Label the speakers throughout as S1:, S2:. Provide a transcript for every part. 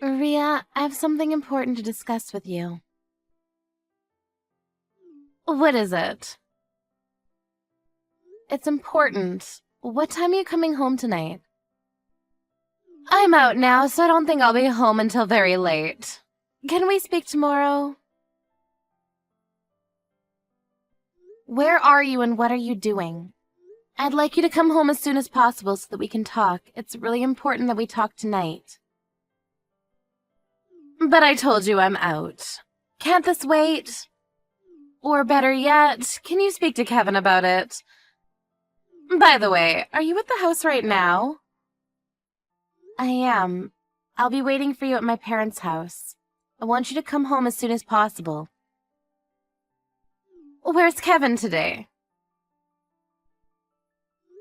S1: Ria, I have something important to discuss with you. What is it? It's important. What time are you coming home tonight? I'm out now, so I don't think I'll be home until very late. Can we speak tomorrow? Where are you and what are you doing? I'd like you to come home as soon as possible so that we can talk. It's really important that we talk tonight. But I told you I'm out. Can't this wait? Or better yet, can you speak to Kevin about it? By the way, are you at the house right now? I am. I'll be waiting for you at my parents' house. I want you to come home as soon as possible. Where's Kevin today?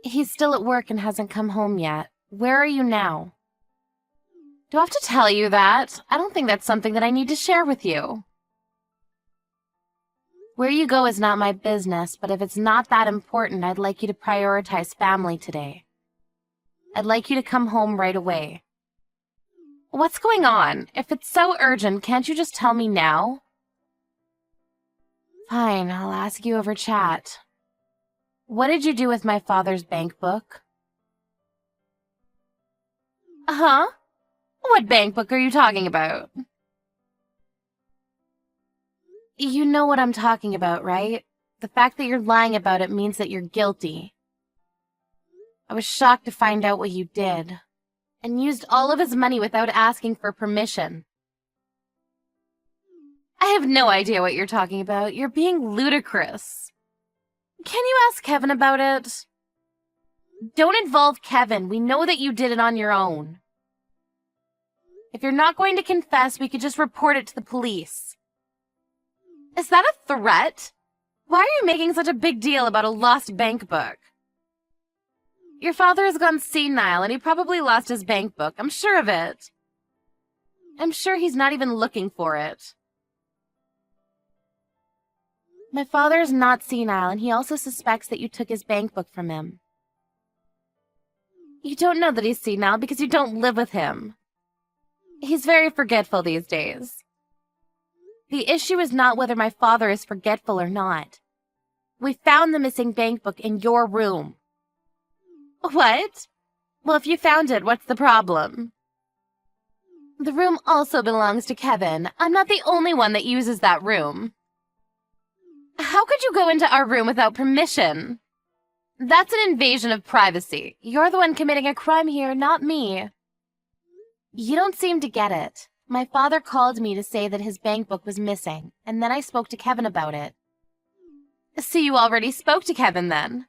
S1: He's still at work and hasn't come home yet. Where are you now? Do I have to tell you that? I don't think that's something that I need to share with you. Where you go is not my business, but if it's not that important, I'd like you to prioritize family today. I'd like you to come home right away. What's going on? If it's so urgent, can't you just tell me now? Fine, I'll ask you over chat. What did you do with my father's bank book? Huh? What bank book are you talking about? You know what I'm talking about, right? The fact that you're lying about it means that you're guilty. I was shocked to find out what you did, and used all of his money without asking for permission. I have no idea what you're talking about. You're being ludicrous. Can you ask Kevin about it? Don't involve Kevin. We know that you did it on your own. If you're not going to confess, we could just report it to the police. Is that a threat? Why are you making such a big deal about a lost bank book? Your father has gone senile and he probably lost his bank book. I'm sure of it. I'm sure he's not even looking for it. My father is not senile and he also suspects that you took his bank book from him. You don't know that he's senile because you don't live with him. He's very forgetful these days. The issue is not whether my father is forgetful or not. We found the missing bank book in your room. What? Well, if you found it, what's the problem? The room also belongs to Kevin. I'm not the only one that uses that room. How could you go into our room without permission? That's an invasion of privacy. You're the one committing a crime here, not me. You don't seem to get it. My father called me to say that his bank book was missing, and then I spoke to Kevin about it. So you already spoke to Kevin then?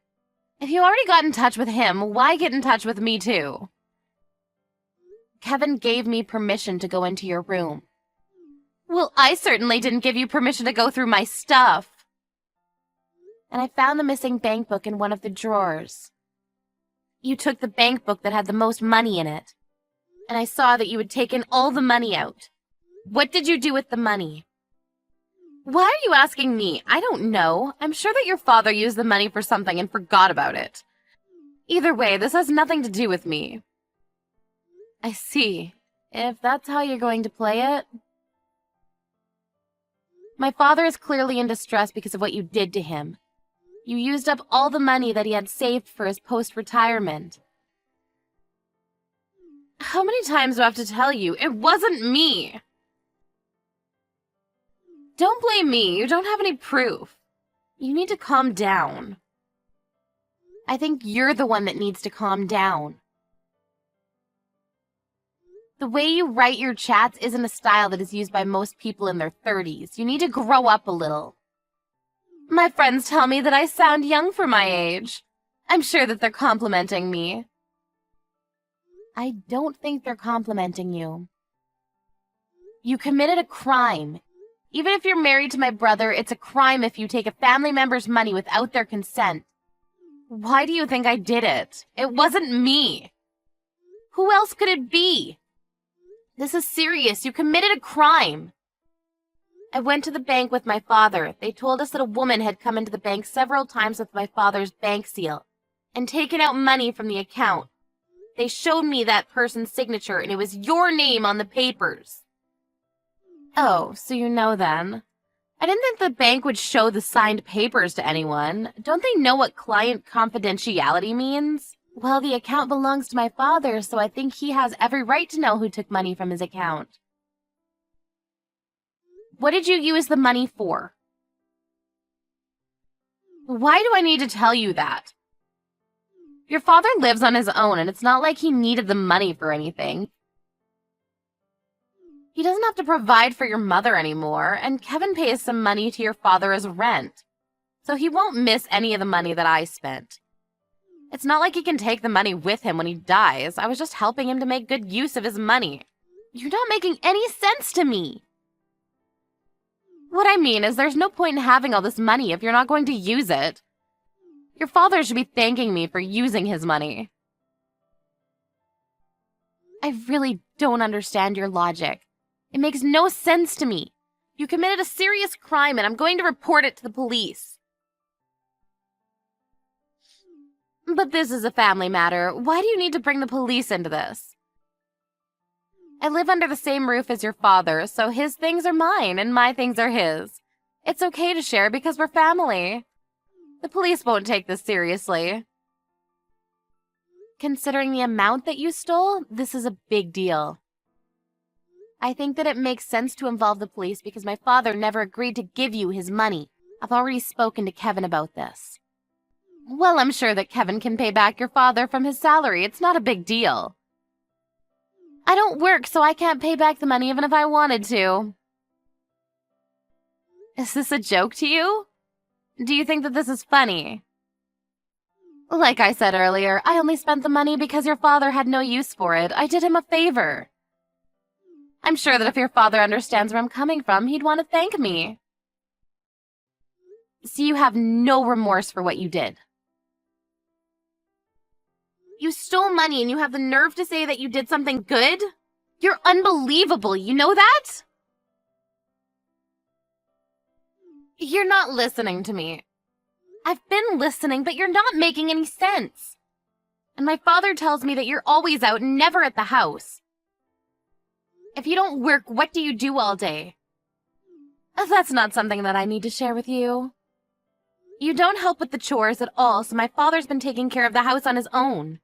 S1: If you already got in touch with him, why get in touch with me too? Kevin gave me permission to go into your room. Well, I certainly didn't give you permission to go through my stuff. And I found the missing bank book in one of the drawers. You took the bank book that had the most money in it. And I saw that you had taken all the money out. What did you do with the money? Why are you asking me? I don't know. I'm sure that your father used the money for something and forgot about it. Either way, this has nothing to do with me. I see. If that's how you're going to play it. My father is clearly in distress because of what you did to him. You used up all the money that he had saved for his post-retirement. How many times do I have to tell you? It wasn't me! Don't blame me. You don't have any proof. You need to calm down. I think you're the one that needs to calm down. The way you write your chats isn't a style that is used by most people in their 30s. You need to grow up a little. My friends tell me that I sound young for my age. I'm sure that they're complimenting me. I don't think they're complimenting you. You committed a crime. Even if you're married to my brother, it's a crime if you take a family member's money without their consent. Why do you think I did it? It wasn't me. Who else could it be? This is serious. You committed a crime. I went to the bank with my father. They told us that a woman had come into the bank several times with my father's bank seal and taken out money from the account. They showed me that person's signature, and it was your name on the papers. Oh, so you know then. I didn't think the bank would show the signed papers to anyone. Don't they know what client confidentiality means? Well, the account belongs to my father, so I think he has every right to know who took money from his account. What did you use the money for? Why do I need to tell you that? Your father lives on his own, and it's not like he needed the money for anything. He doesn't have to provide for your mother anymore, and Kevin pays some money to your father as rent, so he won't miss any of the money that I spent. It's not like he can take the money with him when he dies. I was just helping him to make good use of his money. You're not making any sense to me. What I mean is there's no point in having all this money if you're not going to use it. Your father should be thanking me for using his money. I really don't understand your logic. It makes no sense to me. You committed a serious crime and I'm going to report it to the police. But this is a family matter. Why do you need to bring the police into this? I live under the same roof as your father, so his things are mine and my things are his. It's okay to share because we're family. The police won't take this seriously. Considering the amount that you stole, this is a big deal. I think that it makes sense to involve the police because my father never agreed to give you his money. I've already spoken to Kevin about this. Well, I'm sure that Kevin can pay back your father from his salary. It's not a big deal. I don't work, so I can't pay back the money even if I wanted to. Is this a joke to you? Do you think that this is funny? Like I said earlier, I only spent the money because your father had no use for it. I did him a favor. I'm sure that if your father understands where I'm coming from, he'd want to thank me. So you have no remorse for what you did. You stole money and you have the nerve to say that you did something good? You're unbelievable, you know that? You're not listening to me. I've been listening, but you're not making any sense. And my father tells me that you're always out and never at the house. If you don't work, what do you do all day? That's not something that I need to share with you. You don't help with the chores at all, so my father's been taking care of the house on his own.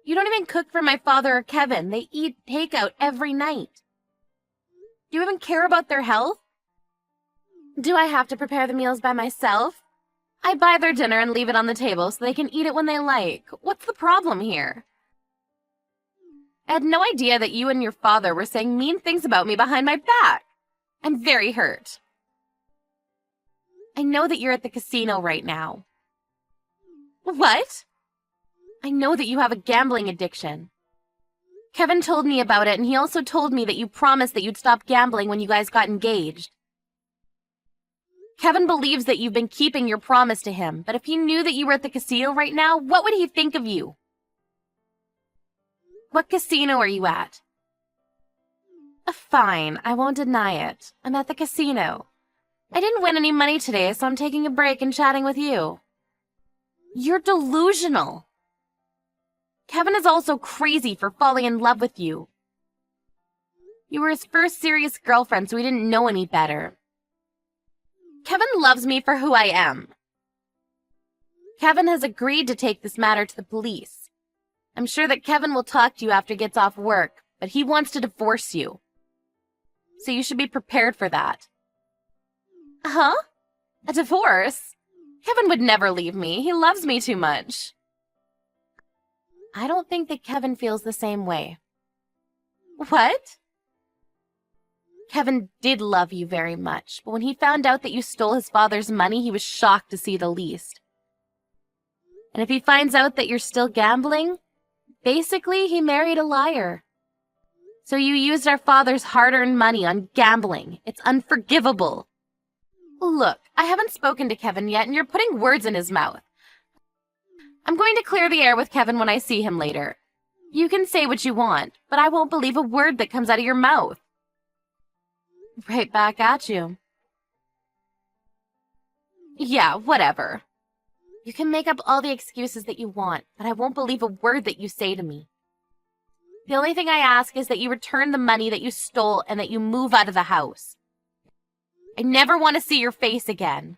S1: You don't even cook for my father or Kevin. They eat takeout every night. Do you even care about their health? Do I have to prepare the meals by myself? I buy their dinner and leave it on the table so they can eat it when they like. What's the problem here? I had no idea that you and your father were saying mean things about me behind my back. I'm very hurt. I know that you're at the casino right now. What? I know that you have a gambling addiction. Kevin told me about it, and he also told me that you promised that you'd stop gambling when you guys got engaged. Kevin believes that you've been keeping your promise to him, but if he knew that you were at the casino right now, what would he think of you? What casino are you at? Fine, I won't deny it. I'm at the casino. I didn't win any money today, so I'm taking a break and chatting with you. You're delusional. Kevin is also crazy for falling in love with you. You were his first serious girlfriend, so he didn't know any better. Kevin loves me for who I am. Kevin has agreed to take this matter to the police. I'm sure that Kevin will talk to you after he gets off work, but he wants to divorce you. So you should be prepared for that. Huh? A divorce? Kevin would never leave me. He loves me too much. I don't think that Kevin feels the same way. What? Kevin did love you very much, but when he found out that you stole his father's money, he was shocked to see the least. And if he finds out that you're still gambling, basically he married a liar. So you used our father's hard-earned money on gambling. It's unforgivable. Look, I haven't spoken to Kevin yet, and you're putting words in his mouth. I'm going to clear the air with Kevin when I see him later. You can say what you want, but I won't believe a word that comes out of your mouth. Right back at you. Yeah, whatever. You can make up all the excuses that you want, but I won't believe a word that you say to me. The only thing I ask is that you return the money that you stole and that you move out of the house. I never want to see your face again.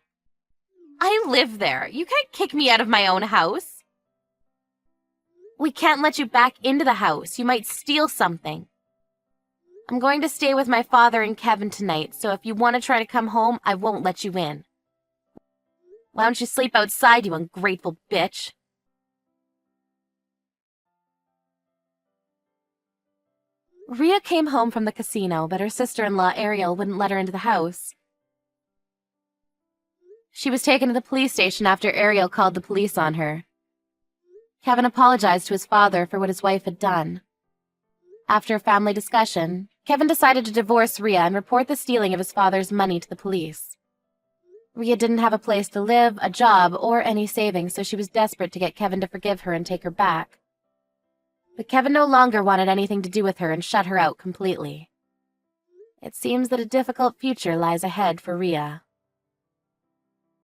S1: I live there. You can't kick me out of my own house. We can't let you back into the house. You might steal something. I'm going to stay with my father and Kevin tonight, so if you want to try to come home, I won't let you in. Why don't you sleep outside, you ungrateful bitch? Rhea came home from the casino, but her sister-in-law, Ariel, wouldn't let her into the house. She was taken to the police station after Ariel called the police on her. Kevin apologized to his father for what his wife had done. After a family discussion, Kevin decided to divorce Rhea and report the stealing of his father's money to the police. Rhea didn't have a place to live, a job, or any savings, so she was desperate to get Kevin to forgive her and take her back. But Kevin no longer wanted anything to do with her and shut her out completely. It seems that a difficult future lies ahead for Rhea.